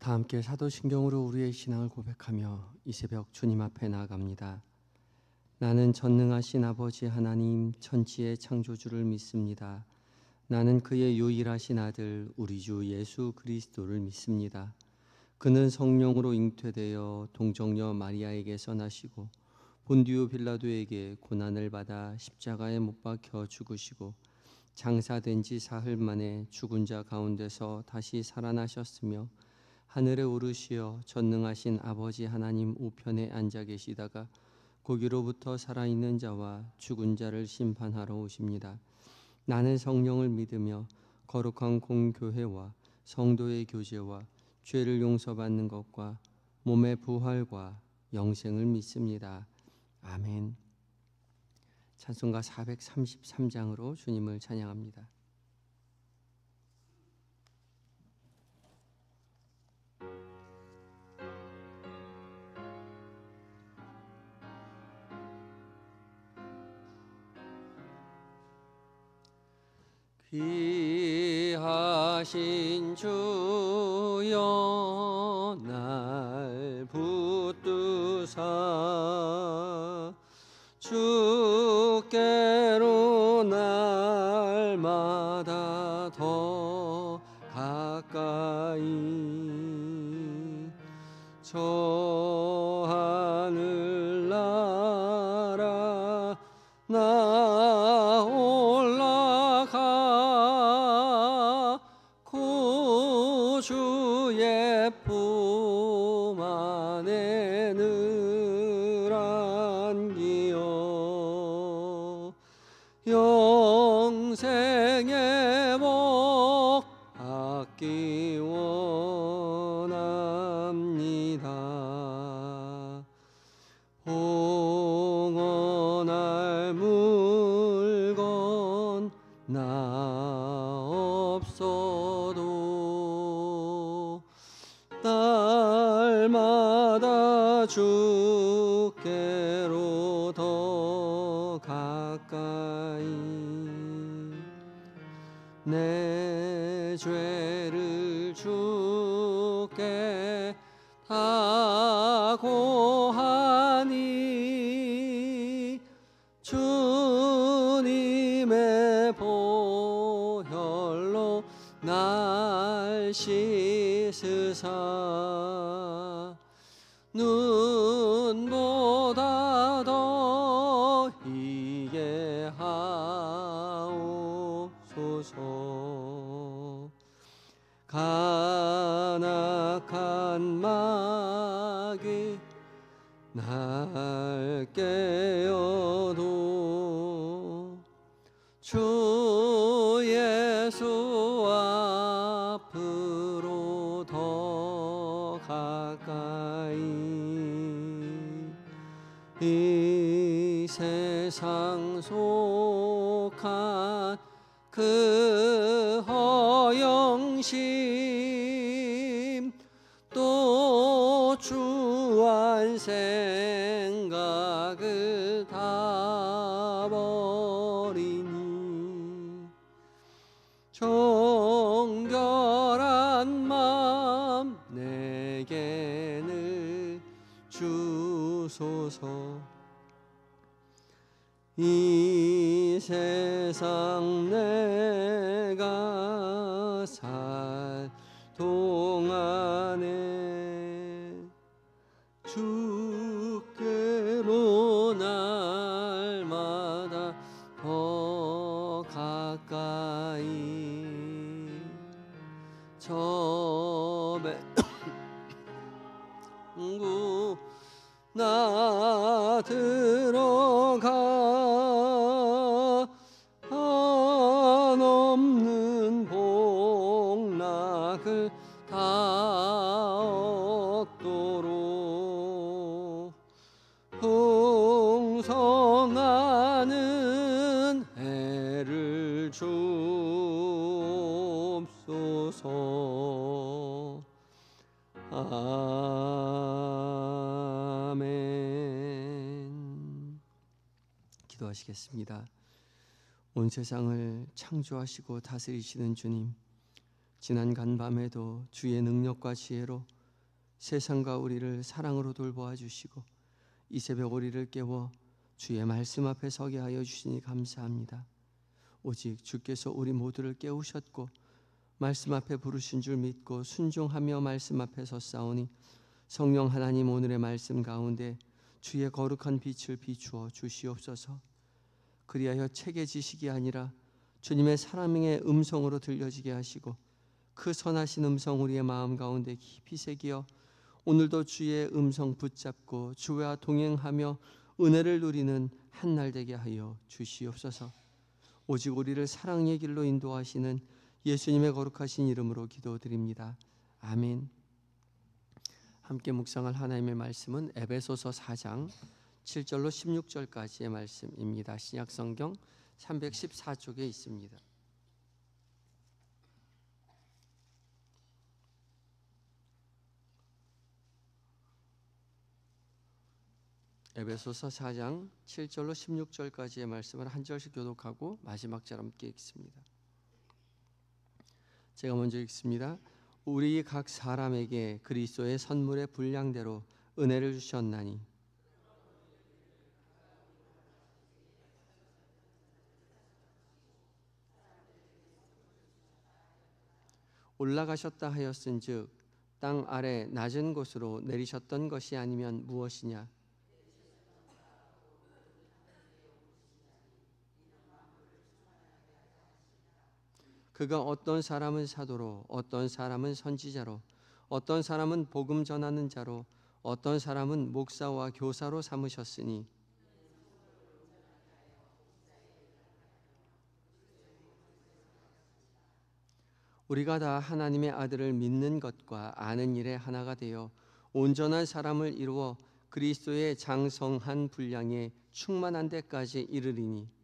다 함께 사도신경으로 우리의 신앙을 고백하며 이 새벽 주님 앞에 나아갑니다. 나는 전능하신 아버지 하나님 천지의 창조주를 믿습니다. 나는 그의 유일하신 아들 우리 주 예수 그리스도를 믿습니다. 그는 성령으로 잉태되어 동정녀 마리아에게서 나시고 본디오 빌라도에게 고난을 받아 십자가에 못 박혀 죽으시고 장사된 지 사흘 만에 죽은 자 가운데서 다시 살아나셨으며 하늘에 오르시어 전능하신 아버지 하나님 우편에 앉아 계시다가 거기로부터 살아있는 자와 죽은 자를 심판하러 오십니다. 나는 성령을 믿으며 거룩한 공교회와 성도의 교제와 죄를 용서받는 것과 몸의 부활과 영생을 믿습니다. 아멘. 찬송가 433장으로 주님을 찬양합니다. 귀하신 주여 날 붙드사 주께로 날마다 더 가까이 저 하늘나라 나 올라가 구주의 품 안에 늘 안기어 영생의 복 받기 원합니다. 봉헌할 물건 나 없어도 날마다 주께로 더 가까이 내 죄를 주께 다 고하니 주님의 보혈로 날 씻으사 눈보다 더 이해하옵소서. 간악한 마귀 날 깨어도 주 예수 앞으로 더 가까이 이 세상 속한 그 허영심 또 주한 생각을 다 버리니 정결한 마음 내게 늘 주소서. 이 세상 내가 살 동안에 주께로 날마다 더 가까이 저 맹구 나 들어가 한없는 복락을 다 얻도록 풍성하는 해를 주옵소서. 아멘. 기도하시겠습니다. 온 세상을 창조하시고 다스리시는 주님, 지난 간밤에도 주의 능력과 지혜로 세상과 우리를 사랑으로 돌보아 주시고 이 새벽 우리를 깨워 주의 말씀 앞에 서게 하여 주시니 감사합니다. 오직 주께서 우리 모두를 깨우셨고 말씀 앞에 부르신 줄 믿고 순종하며 말씀 앞에 섰사오니 성령 하나님, 오늘의 말씀 가운데 주의 거룩한 빛을 비추어 주시옵소서. 그리하여 책의 지식이 아니라 주님의 사랑의 음성으로 들려지게 하시고 그 선하신 음성 우리의 마음 가운데 깊이 새기어 오늘도 주의 음성 붙잡고 주와 동행하며 은혜를 누리는 한날 되게 하여 주시옵소서. 오직 우리를 사랑의 길로 인도하시는 예수님의 거룩하신 이름으로 기도드립니다. 아멘. 함께 묵상할 하나님의 말씀은 에베소서 4장 7절로 16절까지의 말씀입니다. 신약성경 314쪽에 있습니다. 에베소서 4장 7절로 16절까지의 말씀을 한 절씩 교독하고 마지막 절 함께 읽습니다. 제가 먼저 읽습니다. 우리 각 사람에게 그리스도의 선물의 분량대로 은혜를 주셨나니 올라가셨다 하였은즉 땅 아래 낮은 곳으로 내리셨던 것이 아니면 무엇이냐? 그가 어떤 사람은 사도로, 어떤 사람은 선지자로, 어떤 사람은 복음 전하는 자로, 어떤 사람은 목사와 교사로 삼으셨으니 우리가 다 하나님의 아들을 믿는 것과 아는 일에 하나가 되어 온전한 사람을 이루어 그리스도의 장성한 분량에 충만한 데까지 이르리니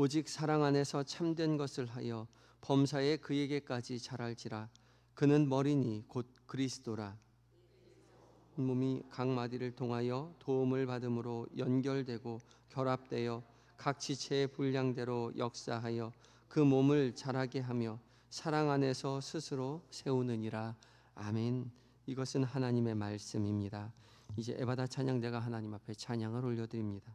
오직 사랑 안에서 참된 것을 하여 범사에 그에게까지 자랄지라. 그는 머리니 곧 그리스도라. 몸이 각 마디를 통하여 도움을 받음으로 연결되고 결합되어 각 지체의 분량대로 역사하여 그 몸을 자라게 하며 사랑 안에서 스스로 세우느니라. 아멘. 이것은 하나님의 말씀입니다. 이제 에바다 찬양대가 하나님 앞에 찬양을 올려드립니다.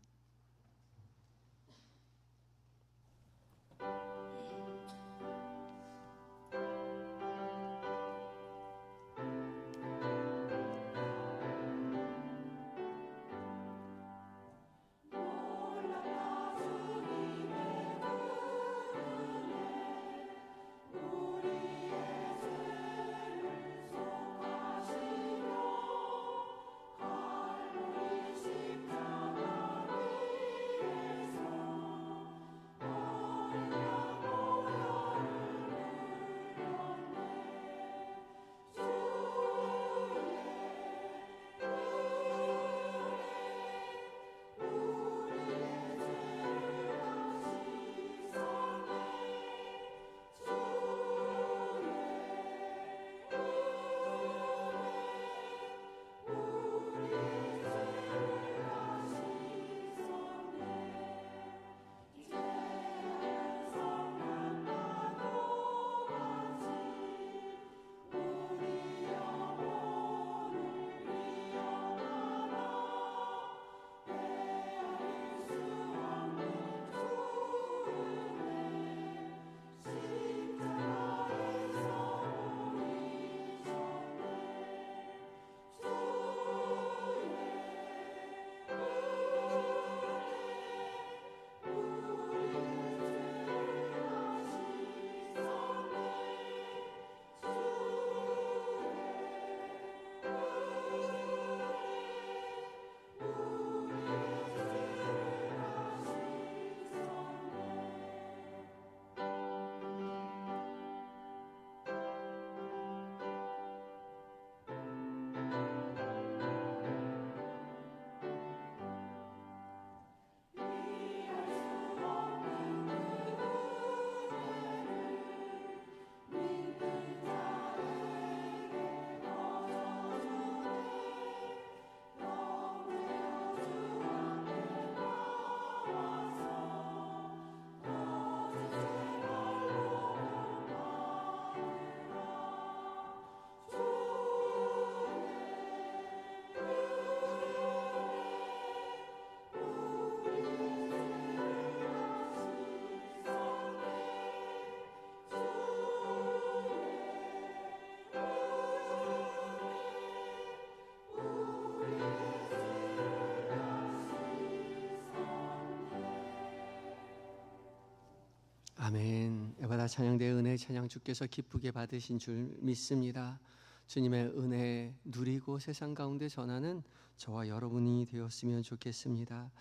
날마다 찬양대 은혜 찬양 주께서 기쁘게 받으신 줄 믿습니다. 주님의 은혜 누리고 세상 가운데 전하는 저와 여러분이 되었으면 좋겠습니다.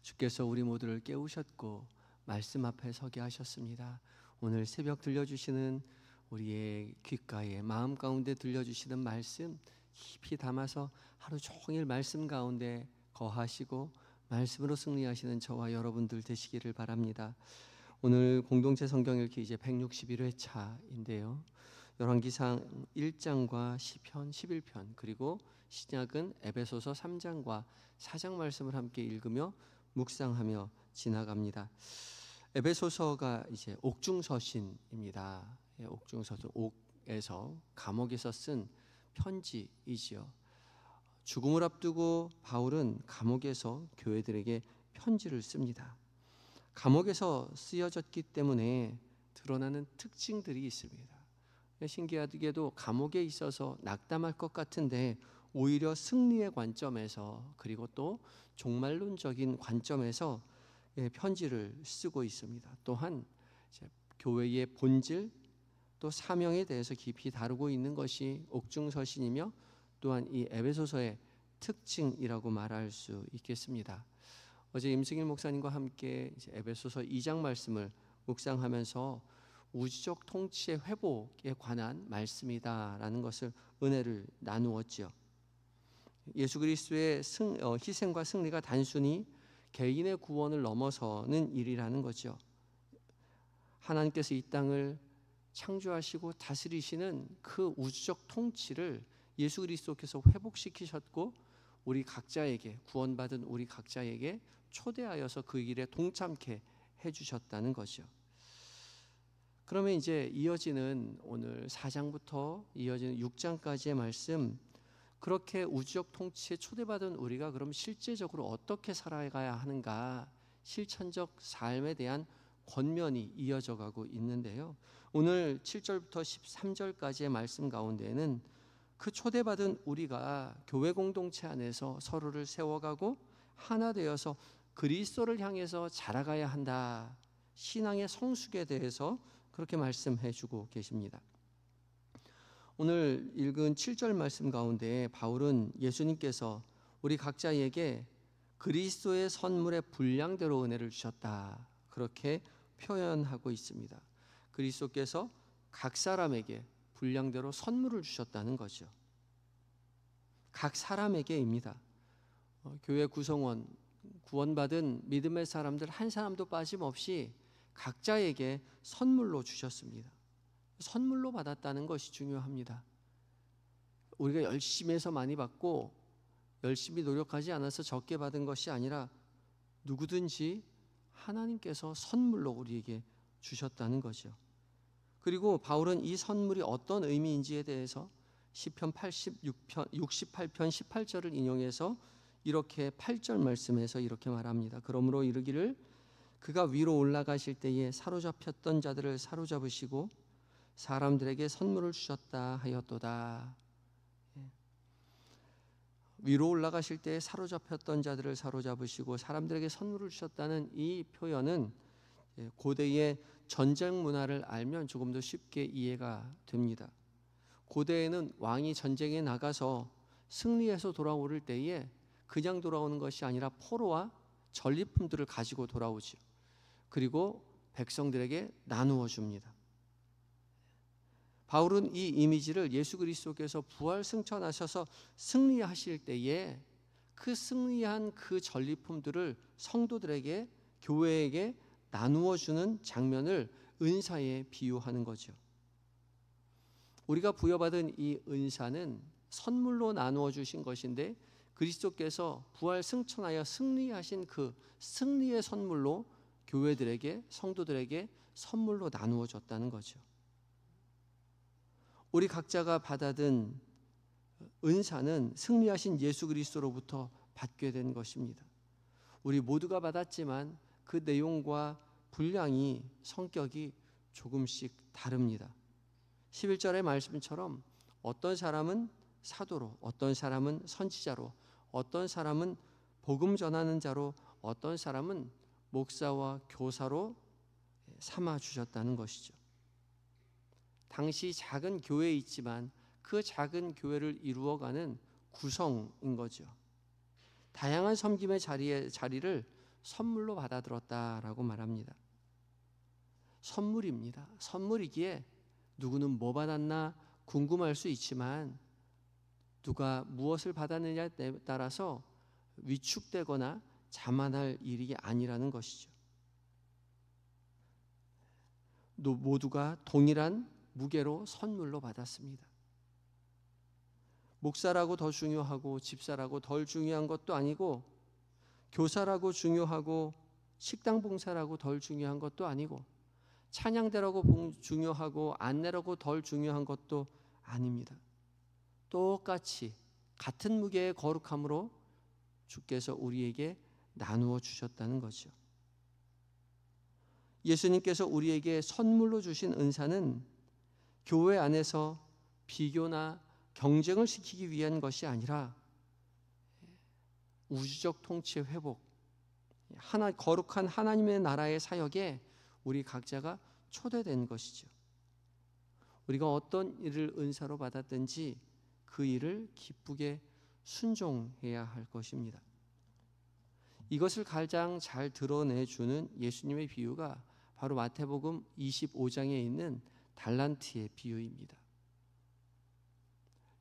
주께서 우리 모두를 깨우셨고 말씀 앞에 서게 하셨습니다. 오늘 새벽 들려주시는 우리의 귓가에 마음 가운데 들려주시는 말씀 깊이 담아서 하루 종일 말씀 가운데 거하시고 말씀으로 승리하시는 저와 여러분들 되시기를 바랍니다. 오늘 공동체 성경 읽기 이제 161회차인데요. 열왕기상 1장과 시편 11편 그리고 신약은 에베소서 3장과 4장 말씀을 함께 읽으며 묵상하며 지나갑니다. 에베소서가 이제 옥중서신입니다. 옥중서신, 옥에서 감옥에서 쓴 편지이지요. 죽음을 앞두고 바울은 감옥에서 교회들에게 편지를 씁니다. 감옥에서 쓰여졌기 때문에 드러나는 특징들이 있습니다. 신기하게도 감옥에 있어서 낙담할 것 같은데 오히려 승리의 관점에서 그리고 또 종말론적인 관점에서 편지를 쓰고 있습니다. 또한 교회의 본질 또 사명에 대해서 깊이 다루고 있는 것이 옥중서신이며 또한 이 에베소서의 특징이라고 말할 수 있겠습니다. 어제 임승일 목사님과 함께 에베소서 2장 말씀을 묵상하면서 우주적 통치의 회복에 관한 말씀이다라는 것을 은혜를 나누었죠. 예수 그리스도의 희생과 승리가 단순히 개인의 구원을 넘어서는 일이라는 거죠. 하나님께서 이 땅을 창조하시고 다스리시는 그 우주적 통치를 예수 그리스도께서 회복시키셨고 우리 각자에게 구원받은 우리 각자에게 초대하여서 그 일에 동참케 해주셨다는 거죠. 그러면 이제 이어지는 오늘 4장부터 이어지는 6장까지의 말씀, 그렇게 우주적 통치에 초대받은 우리가 그럼 실제적으로 어떻게 살아가야 하는가, 실천적 삶에 대한 권면이 이어져 가고 있는데요. 오늘 7절부터 13절까지의 말씀 가운데에는 그 초대받은 우리가 교회 공동체 안에서 서로를 세워가고 하나 되어서 그리스도를 향해서 자라가야 한다, 신앙의 성숙에 대해서 그렇게 말씀해 주고 계십니다. 오늘 읽은 7절 말씀 가운데 바울은 예수님께서 우리 각자에게 그리스도의 선물의 분량대로 은혜를 주셨다, 그렇게 표현하고 있습니다. 그리스도께서 각 사람에게 분량대로 선물을 주셨다는 거죠. 각 사람에게입니다. 교회 구성원, 구원받은 믿음의 사람들 한 사람도 빠짐없이 각자에게 선물로 주셨습니다. 선물로 받았다는 것이 중요합니다. 우리가 열심히 해서 많이 받고 열심히 노력하지 않아서 적게 받은 것이 아니라 누구든지 하나님께서 선물로 우리에게 주셨다는 거죠. 그리고 바울은 이 선물이 어떤 의미인지에 대해서 시편 68편 18절을 인용해서 이렇게 8절 말씀에서 이렇게 말합니다. 그러므로 이르기를 그가 위로 올라가실 때에 사로잡혔던 자들을 사로잡으시고 사람들에게 선물을 주셨다 하였도다. 위로 올라가실 때에 사로잡혔던 자들을 사로잡으시고 사람들에게 선물을 주셨다는 이 표현은 고대의 전쟁 문화를 알면 조금 더 쉽게 이해가 됩니다. 고대에는 왕이 전쟁에 나가서 승리해서 돌아올 때에 그냥 돌아오는 것이 아니라 포로와 전리품들을 가지고 돌아오죠. 그리고 백성들에게 나누어 줍니다. 바울은 이 이미지를 예수 그리스도께서 부활 승천하셔서 승리하실 때에 그 승리한 그 전리품들을 성도들에게, 교회에게 나누어 주는 장면을 은사에 비유하는 거죠. 우리가 부여받은 이 은사는 선물로 나누어 주신 것인데 그리스도께서 부활 승천하여 승리하신 그 승리의 선물로 교회들에게, 성도들에게 선물로 나누어 줬다는 거죠. 우리 각자가 받아든 은사는 승리하신 예수 그리스도로부터 받게 된 것입니다. 우리 모두가 받았지만 그 내용과 분량이, 성격이 조금씩 다릅니다. 11절의 말씀처럼 어떤 사람은 사도로, 어떤 사람은 선지자로, 어떤 사람은 복음 전하는 자로, 어떤 사람은 목사와 교사로 삼아 주셨다는 것이죠. 당시 작은 교회에 있지만 그 작은 교회를 이루어가는 구성인 거죠. 다양한 섬김의 자리를 선물로 받아들었다라고 말합니다. 선물입니다. 선물이기에 누구는 뭐 받았나 궁금할 수 있지만 누가 무엇을 받았느냐에 따라서 위축되거나 자만할 일이 아니라는 것이죠. 모두가 동일한 무게로 선물로 받았습니다. 목사라고 더 중요하고 집사라고 덜 중요한 것도 아니고 교사라고 중요하고 식당 봉사라고 덜 중요한 것도 아니고 찬양대라고 중요하고 안내라고 덜 중요한 것도 아닙니다. 똑같이 같은 무게의 거룩함으로 주께서 우리에게 나누어 주셨다는 거죠. 예수님께서 우리에게 선물로 주신 은사는 교회 안에서 비교나 경쟁을 시키기 위한 것이 아니라 우주적 통치의 회복, 거룩한 하나님의 나라의 사역에 우리 각자가 초대된 것이죠. 우리가 어떤 일을 은사로 받았든지 그 일을 기쁘게 순종해야 할 것입니다. 이것을 가장 잘 드러내주는 예수님의 비유가 바로 마태복음 25장에 있는 달란트의 비유입니다.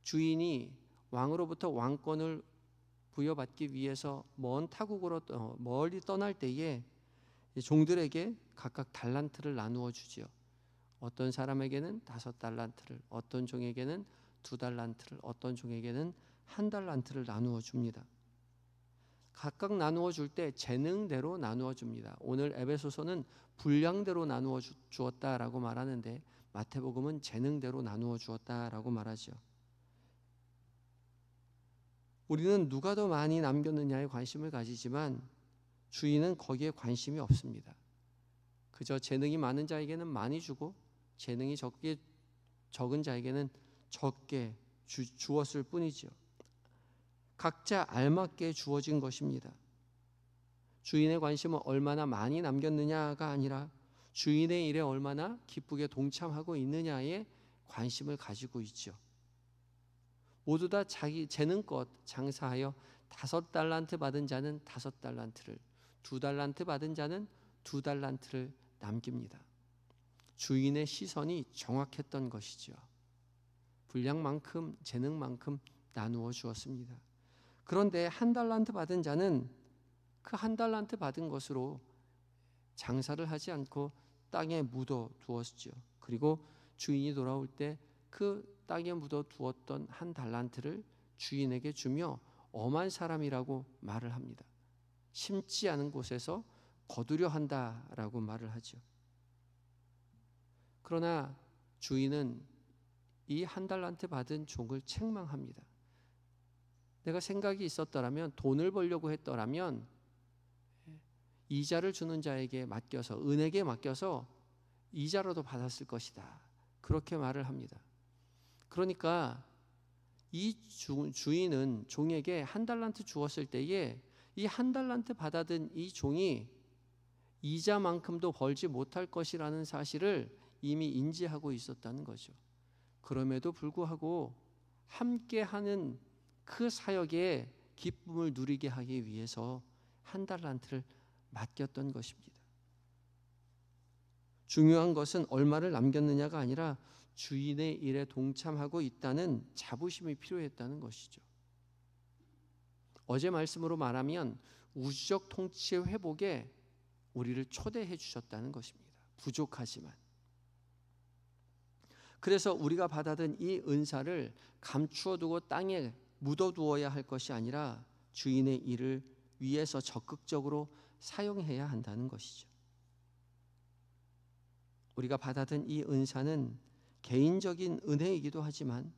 주인이 왕으로부터 왕권을 부여받기 위해서 먼 타국으로 멀리 떠날 때에 종들에게 각각 달란트를 나누어 주지요. 어떤 사람에게는 5달란트를, 어떤 종에게는 2달란트를, 어떤 종에게는 1달란트를 나누어 줍니다. 각각 나누어 줄 때 재능대로 나누어 줍니다. 오늘 에베소서는 분량대로 나누어 주었다라고 말하는데 마태복음은 재능대로 나누어 주었다라고 말하죠. 우리는 누가 더 많이 남겼느냐에 관심을 가지지만 주인은 거기에 관심이 없습니다. 그저 재능이 많은 자에게는 많이 주고 재능이 적은 자에게는 적게 주었을 뿐이죠. 각자 알맞게 주어진 것입니다. 주인의 관심은 얼마나 많이 남겼느냐가 아니라 주인의 일에 얼마나 기쁘게 동참하고 있느냐에 관심을 가지고 있죠. 모두 다 자기 재능껏 장사하여 5달란트 받은 자는 5달란트를, 2달란트 받은 자는 2달란트를 남깁니다. 주인의 시선이 정확했던 것이죠. 분량만큼 재능만큼 나누어 주었습니다. 그런데 1달란트 받은 자는 그 1달란트 받은 것으로 장사를 하지 않고 땅에 묻어 두었죠. 그리고 주인이 돌아올 때 그 땅에 묻어 두었던 1달란트를 주인에게 주며 엄한 사람이라고 말을 합니다. 심지 않은 곳에서 거두려 한다라고 말을 하죠. 그러나 주인은 이 1달란트 받은 종을 책망합니다. 내가 생각이 있었더라면, 돈을 벌려고 했더라면 이자를 주는 자에게 맡겨서, 은에게 맡겨서 이자라도 받았을 것이다. 그렇게 말을 합니다. 그러니까 이 주인은 종에게 1달란트 주었을 때에 이 1달란트 받아든 이 종이 이자만큼도 벌지 못할 것이라는 사실을 이미 인지하고 있었다는 거죠. 그럼에도 불구하고 함께하는 그 사역의 기쁨을 누리게 하기 위해서 1달란트를 맡겼던 것입니다. 중요한 것은 얼마를 남겼느냐가 아니라 주인의 일에 동참하고 있다는 자부심이 필요했다는 것이죠. 어제 말씀으로 말하면 우주적 통치의 회복에 우리를 초대해 주셨다는 것입니다. 부족하지만. 그래서 우리가 받아든 이 은사를 감추어 두고 땅에 묻어두어야 할 것이 아니라 주인의 일을 위해서 적극적으로 사용해야 한다는 것이죠. 우리가 받아든 이 은사는 개인적인 은혜이기도 하지만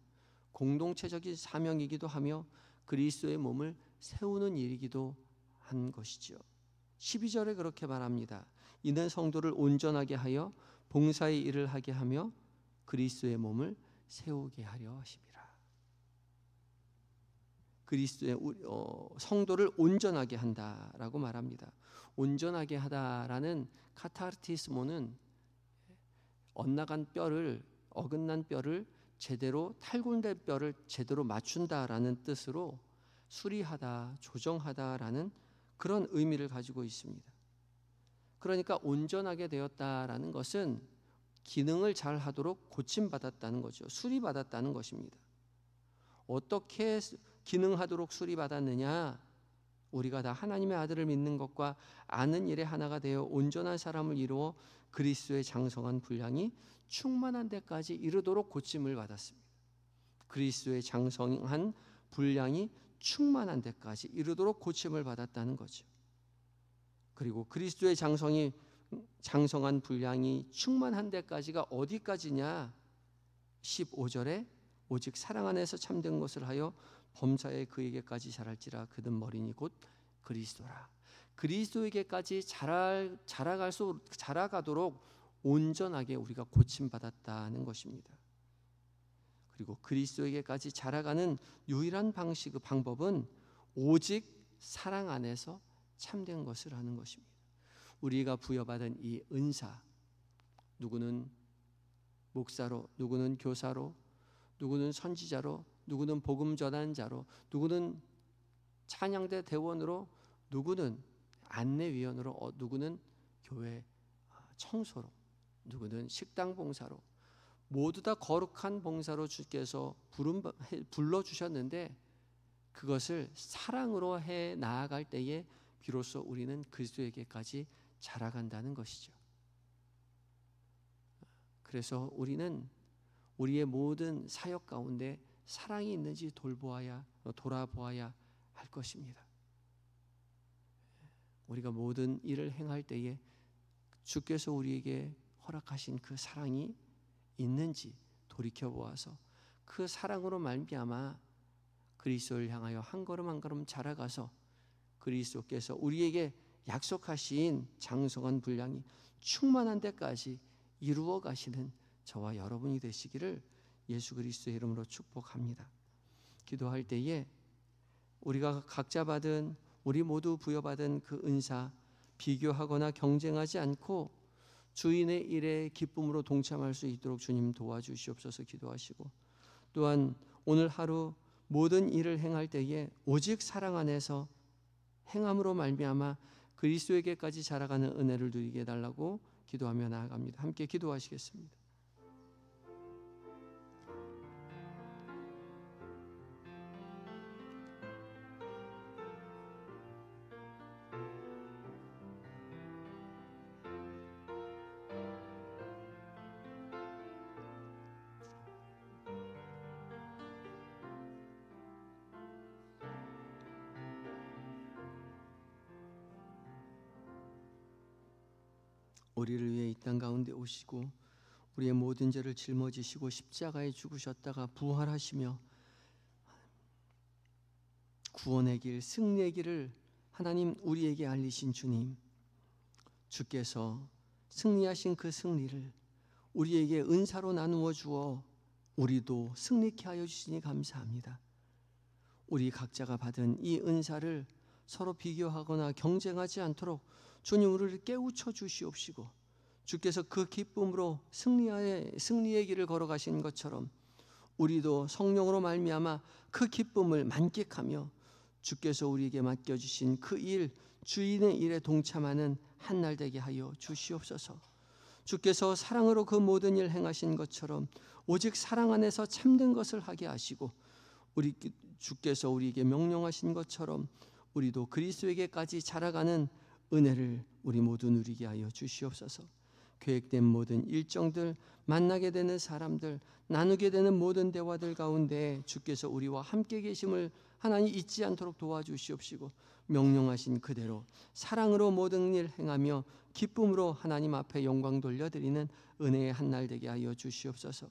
공동체적인 사명이기도 하며 그리스도의 몸을 세우는 일이기도 한 것이죠. 12절에 그렇게 말합니다. 이는 성도를 온전하게 하여 봉사의 일을 하게 하며 그리스도의 몸을 세우게 하려 하심이라. 그리스도의 성도를 온전하게 한다라고 말합니다. 온전하게 하다라는 카타르티스모는 엇나간 뼈를 어긋난 뼈를 제대로 탈골된 뼈를 제대로 맞춘다라는 뜻으로 수리하다, 조정하다라는 그런 의미를 가지고 있습니다. 그러니까 온전하게 되었다라는 것은 기능을 잘 하도록 고침받았다는 거죠. 수리받았다는 것입니다. 어떻게 기능하도록 수리받았느냐? 우리가 다 하나님의 아들을 믿는 것과 아는 일에 하나가 되어 온전한 사람을 이루어 그리스도의 장성한 분량이 충만한 데까지 이르도록 고침을 받았습니다. 그리스도의 장성한 분량이 충만한 데까지 이르도록 고침을 받았다는 거죠. 그리고 그리스도의 장성한 분량이 충만한 데까지가 어디까지냐? 15절에 오직 사랑 안에서 참된 것을 하여 범사에 그에게까지 자랄지라. 그는 머리니 곧 그리스도라. 그리스도에게까지 자라가도록 온전하게 우리가 고침받았다는 것입니다. 그리고 그리스도에게까지 자라가는 유일한 방법은 오직 사랑 안에서 참된 것을 하는 것입니다. 우리가 부여받은 이 은사, 누구는 목사로, 누구는 교사로, 누구는 선지자로, 누구는 복음 전환자로, 누구는 찬양대 대원으로, 누구는 안내위원으로, 누구는 교회 청소로, 누구는 식당 봉사로, 모두 다 거룩한 봉사로 주께서 불러주셨는데 그것을 사랑으로 해 나아갈 때에 비로소 우리는 그리스도에게까지 자라간다는 것이죠. 그래서 우리는 우리의 모든 사역 가운데 사랑이 있는지 돌아보아야 할 것입니다. 우리가 모든 일을 행할 때에 주께서 우리에게 허락하신 그 사랑이 있는지 돌이켜보아서 그 사랑으로 말미암아 그리스도를 향하여 한 걸음 한 걸음 자라가서 그리스도께서 우리에게 약속하신 장성한 분량이 충만한 데까지 이루어 가시는 저와 여러분이 되시기를 예수 그리스도의 이름으로 축복합니다. 기도할 때에 우리가 각자 받은, 우리 모두 부여받은 그 은사 비교하거나 경쟁하지 않고 주인의 일에 기쁨으로 동참할 수 있도록 주님 도와주시옵소서 기도하시고, 또한 오늘 하루 모든 일을 행할 때에 오직 사랑 안에서 행함으로 말미암아 그리스도에게까지 자라가는 은혜를 누리게 해달라고 기도하며 나아갑니다. 함께 기도하시겠습니다. 우리를 위해 이 땅 가운데 오시고 우리의 모든 죄를 짊어지시고 십자가에 죽으셨다가 부활하시며 구원의 길, 승리의 길을 하나님 우리에게 알리신 주님, 주께서 승리하신 그 승리를 우리에게 은사로 나누어 주어 우리도 승리케 하여 주시니 감사합니다. 우리 각자가 받은 이 은사를 서로 비교하거나 경쟁하지 않도록 주님 우리를 깨우쳐 주시옵시고, 주께서 그 기쁨으로 승리의 길을 걸어가신 것처럼 우리도 성령으로 말미암아 그 기쁨을 만끽하며 주께서 우리에게 맡겨주신 그 일, 주인의 일에 동참하는 한날 되게 하여 주시옵소서. 주께서 사랑으로 그 모든 일 행하신 것처럼 오직 사랑 안에서 참된 것을 하게 하시고, 주께서 우리에게 명령하신 것처럼 우리도 그리스도에게까지 자라가는 은혜를 우리 모두 누리게 하여 주시옵소서. 계획된 모든 일정들, 만나게 되는 사람들, 나누게 되는 모든 대화들 가운데 주께서 우리와 함께 계심을 하나님 잊지 않도록 도와주시옵시고, 명령하신 그대로 사랑으로 모든 일 행하며 기쁨으로 하나님 앞에 영광 돌려드리는 은혜의 한날 되게 하여 주시옵소서.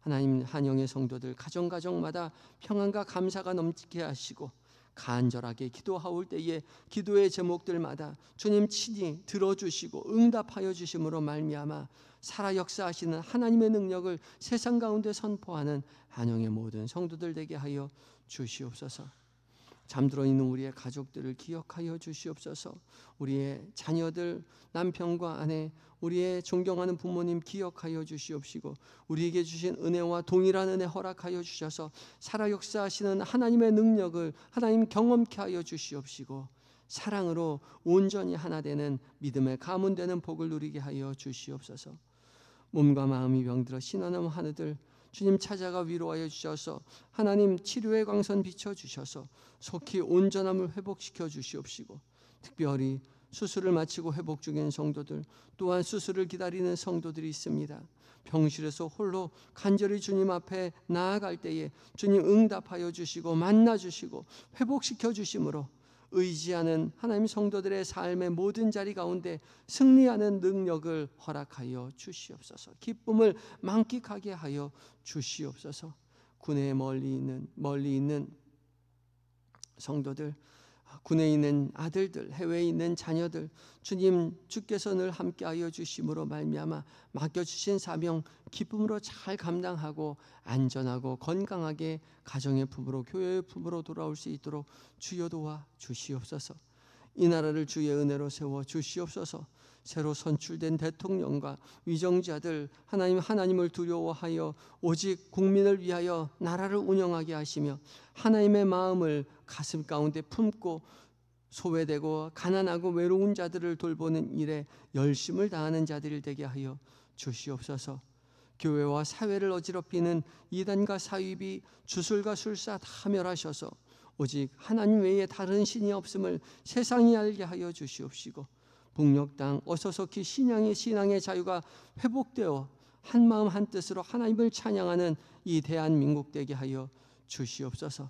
하나님, 한영의 성도들 가정마다 평안과 감사가 넘치게 하시고, 간절하게 기도하올 때에 기도의 제목들마다 주님 친히 들어주시고 응답하여 주심으로 말미암아 살아 역사하시는 하나님의 능력을 세상 가운데 선포하는 한영의 모든 성도들 되게 하여 주시옵소서. 잠들어 있는 우리의 가족들을 기억하여 주시옵소서. 우리의 자녀들, 남편과 아내, 우리의 존경하는 부모님 기억하여 주시옵시고, 우리에게 주신 은혜와 동일한 은혜 허락하여 주셔서 살아 역사하시는 하나님의 능력을 하나님 경험케 하여 주시옵시고, 사랑으로 온전히 하나 되는 믿음의 가문 되는 복을 누리게 하여 주시옵소서. 몸과 마음이 병들어 신원하는 이들 주님 찾아가 위로하여 주셔서 하나님 치료의 광선 비춰주셔서 속히 온전함을 회복시켜 주시옵시고, 특별히 수술을 마치고 회복 중인 성도들, 또한 수술을 기다리는 성도들이 있습니다. 병실에서 홀로 간절히 주님 앞에 나아갈 때에 주님 응답하여 주시고 만나 주시고 회복시켜 주심으로 의지하는 하나님 성도들의 삶의 모든 자리 가운데 승리하는 능력을 허락하여 주시옵소서. 기쁨을 만끽하게 하여 주시옵소서. 군에 멀리 있는 성도들, 군에 있는 아들들, 해외에 있는 자녀들, 주님 주께서 늘 함께하여 주심으로 말미암아 맡겨주신 사명 기쁨으로 잘 감당하고 안전하고 건강하게 가정의 품으로 교회의 품으로 돌아올 수 있도록 주여 도와 주시옵소서. 이 나라를 주의 은혜로 세워 주시옵소서. 새로 선출된 대통령과 위정자들 하나님을 두려워하여 오직 국민을 위하여 나라를 운영하게 하시며 하나님의 마음을 가슴 가운데 품고 소외되고 가난하고 외로운 자들을 돌보는 일에 열심을 다하는 자들이 되게 하여 주시옵소서. 교회와 사회를 어지럽히는 이단과 사위비, 주술과 술사 다 멸하셔서 오직 하나님 외에 다른 신이 없음을 세상이 알게 하여 주시옵시고, 북녘 땅 어서속히 신앙의 자유가 회복되어 한마음 한뜻으로 하나님을 찬양하는 이 대한민국 되게 하여 주시옵소서.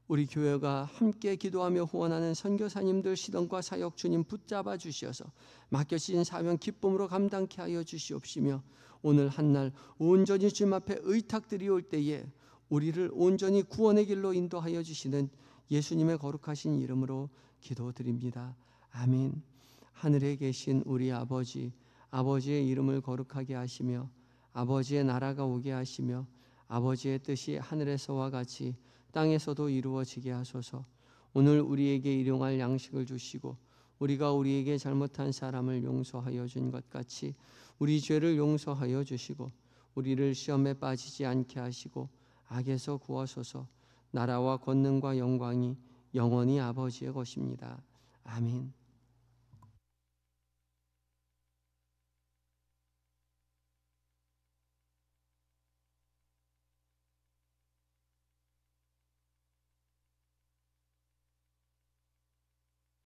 우리 교회가 함께 기도하며 후원하는 선교사님들 시던과 사역 주님 붙잡아 주시어서 맡겨진 사명 기쁨으로 감당케 하여 주시옵시며, 오늘 한날 온전히 주님 앞에 의탁드리올 때에 우리를 온전히 구원의 길로 인도하여 주시는 예수님의 거룩하신 이름으로 기도드립니다. 아멘. 하늘에 계신 우리 아버지, 아버지의 이름을 거룩하게 하시며 아버지의 나라가 오게 하시며 아버지의 뜻이 하늘에서와 같이 땅에서도 이루어지게 하소서. 오늘 우리에게 일용할 양식을 주시고 우리가 우리에게 잘못한 사람을 용서하여 준 것 같이 우리 죄를 용서하여 주시고 우리를 시험에 빠지지 않게 하시고 악에서 구하소서. 나라와 권능과 영광이 영원히 아버지의 것입니다. 아멘.